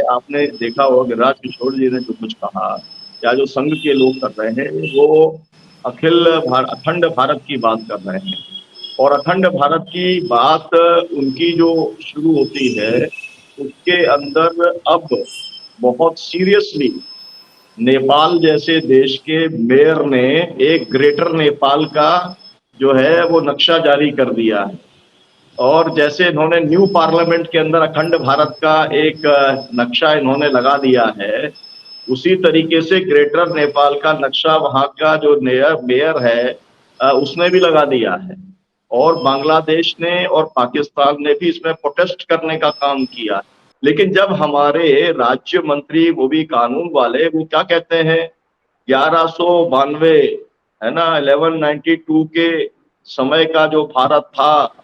आपने देखा होगा गिरिराज किशोर जी ने जो कुछ कहा या जो संघ के लोग कर रहे हैं, वो अखंड भारत की बात कर रहे हैं। और अखंड भारत की बात उनकी जो शुरू होती है, उसके अंदर अब बहुत सीरियसली नेपाल जैसे देश के मेयर ने एक ग्रेटर नेपाल का जो है वो नक्शा जारी कर दिया है। और जैसे इन्होंने न्यू पार्लियामेंट के अंदर अखंड भारत का एक नक्शा इन्होंने लगा दिया है, उसी तरीके से ग्रेटर नेपाल का नक्शा वहां का जो मेयर है उसने भी लगा दिया है। और बांग्लादेश ने और पाकिस्तान ने भी इसमें प्रोटेस्ट करने का काम किया। लेकिन जब हमारे राज्य मंत्री, वो भी कानून वाले, वो क्या कहते हैं, 1192 है ना, 1192 के समय का जो भारत था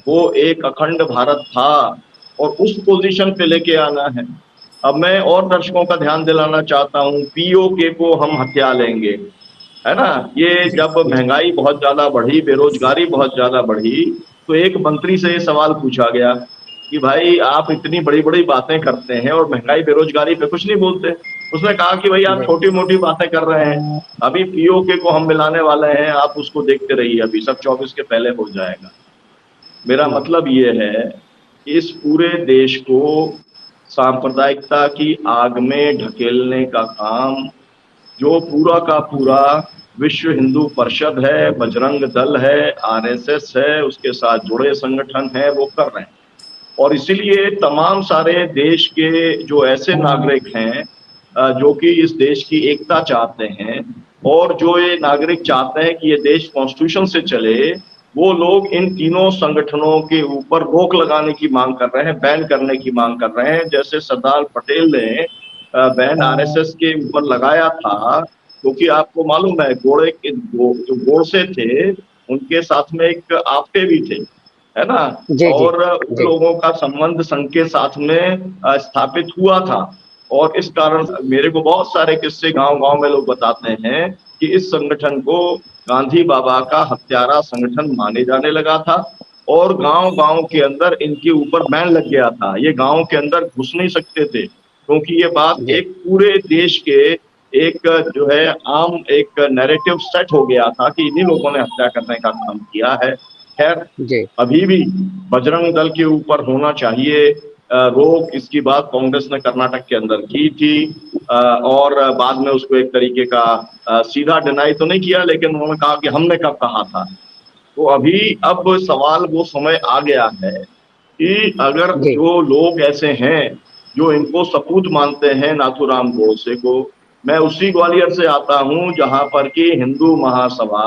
वो एक अखंड भारत था और उस पोजीशन पे लेके आना है। अब मैं और दर्शकों का ध्यान दिलाना चाहता हूँ, पीओके को हम हत्या लेंगे, है ना। ये जी जब जी महंगाई बहुत ज्यादा बढ़ी, बेरोजगारी बहुत ज्यादा बढ़ी, तो एक मंत्री से ये सवाल पूछा गया कि भाई आप इतनी बड़ी बड़ी बातें करते हैं और महंगाई बेरोजगारी पे कुछ नहीं बोलते। उसने कहा कि भाई आप जी छोटी मोटी बातें कर रहे हैं, अभी पीओके को हम मिलाने वाले हैं, आप उसको देखते रहिए, अभी सब 24 के पहले हो जाएगा। मेरा जी मतलब ये है कि इस पूरे देश को सांप्रदायिकता की आग में ढकेलने का काम जो पूरा का पूरा विश्व हिंदू परिषद है, बजरंग दल है, आरएसएस है, उसके साथ जुड़े संगठन है, वो कर रहे हैं। और इसीलिए तमाम सारे देश के जो ऐसे नागरिक हैं जो कि इस देश की एकता चाहते हैं और जो ये नागरिक चाहते हैं कि ये देश कॉन्स्टिट्यूशन से चले, वो लोग इन तीनों संगठनों के ऊपर रोक लगाने की मांग कर रहे हैं, बैन करने की मांग कर रहे हैं। जैसे सरदार पटेल ने बैन आरएसएस के ऊपर लगाया था, क्योंकि आपको मालूम है जो गोडसे थे, उनके साथ में एक आपटे भी थे, है ना। जी जी और उन जी लोगों का संबंध संघ के साथ में स्थापित हुआ था। और इस कारण मेरे को बहुत सारे किस्से गांव गांव में लोग बताते हैं कि इस संगठन को गांधी बाबा का हत्यारा संगठन माने जाने लगा था और गांव गांव के अंदर इनके ऊपर बैन लग गया था। ये गांव के अंदर घुस नहीं सकते थे, क्योंकि ये बात जी एक पूरे देश के एक जो है आम एक नैरेटिव सेट हो गया था कि इन्हीं लोगों ने हत्या करने का काम किया है। खैर, जी अभी भी बजरंग दल के ऊपर होना चाहिए रोक। इसकी बात कांग्रेस ने कर्नाटक के अंदर की थी और बाद में उसको एक तरीके का सीधा डिनाई तो नहीं किया, लेकिन उन्होंने कहा कि हमने कब कहा था। तो अभी अब सवाल वो समय आ गया है कि अगर जी जो लोग ऐसे हैं जो इनको सपूत मानते हैं नाथूराम गोडसे को, मैं उसी ग्वालियर से आता हूं जहां पर कि हिंदू महासभा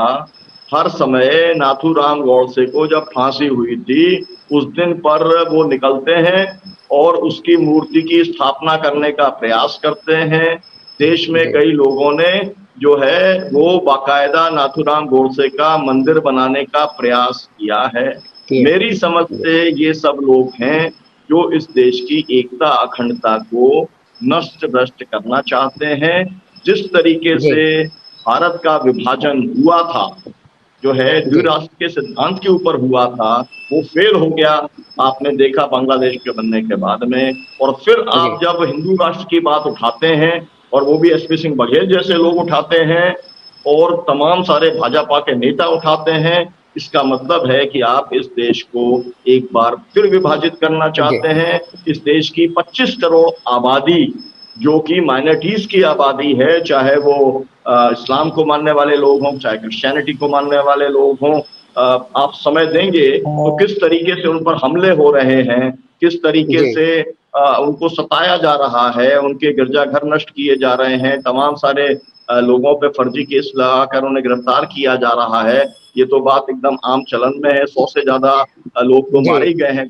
हर समय नाथूराम गोडसे को जब फांसी हुई थी उस दिन पर वो निकलते हैं और उसकी मूर्ति की स्थापना करने का प्रयास करते हैं। देश में जी कई लोगों ने जो है वो बाकायदा नाथूराम गोडसे का मंदिर बनाने का प्रयास किया है। किया मेरी समझ जी से ये सब लोग हैं जो इस देश की एकता अखंडता को नष्ट भ्रष्ट करना चाहते हैं। जिस तरीके जी से भारत का विभाजन हुआ था, जो है जी द्विराष्ट्र के सिद्धांत के ऊपर हुआ था, वो फेल हो गया। आपने देखा बांग्लादेश के बनने के बाद में। और फिर जी आप जब हिंदू राष्ट्र की बात उठाते हैं और वो भी एसपी सिंह बघेल जैसे लोग उठाते हैं और तमाम सारे भाजपा के नेता उठाते हैं, इसका मतलब है कि आप इस देश को एक बार फिर विभाजित करना जी चाहते हैं। इस देश की 25 करोड़ आबादी जो कि माइनॉरिटीज की आबादी है, चाहे वो इस्लाम को मानने वाले लोग हों, चाहे क्रिश्चियनिटी को मानने वाले लोग हों, आप समय देंगे तो किस तरीके से उन पर हमले हो रहे हैं, किस तरीके जी से उनको सताया जा रहा है, उनके गिरजाघर नष्ट किए जा रहे हैं, तमाम सारे लोगों पे फर्जी केस लगाकर उन्हें गिरफ्तार किया जा रहा है। ये तो बात एकदम आम चलन में है, 100 से ज्यादा लोग तो जी मारे ही गए हैं।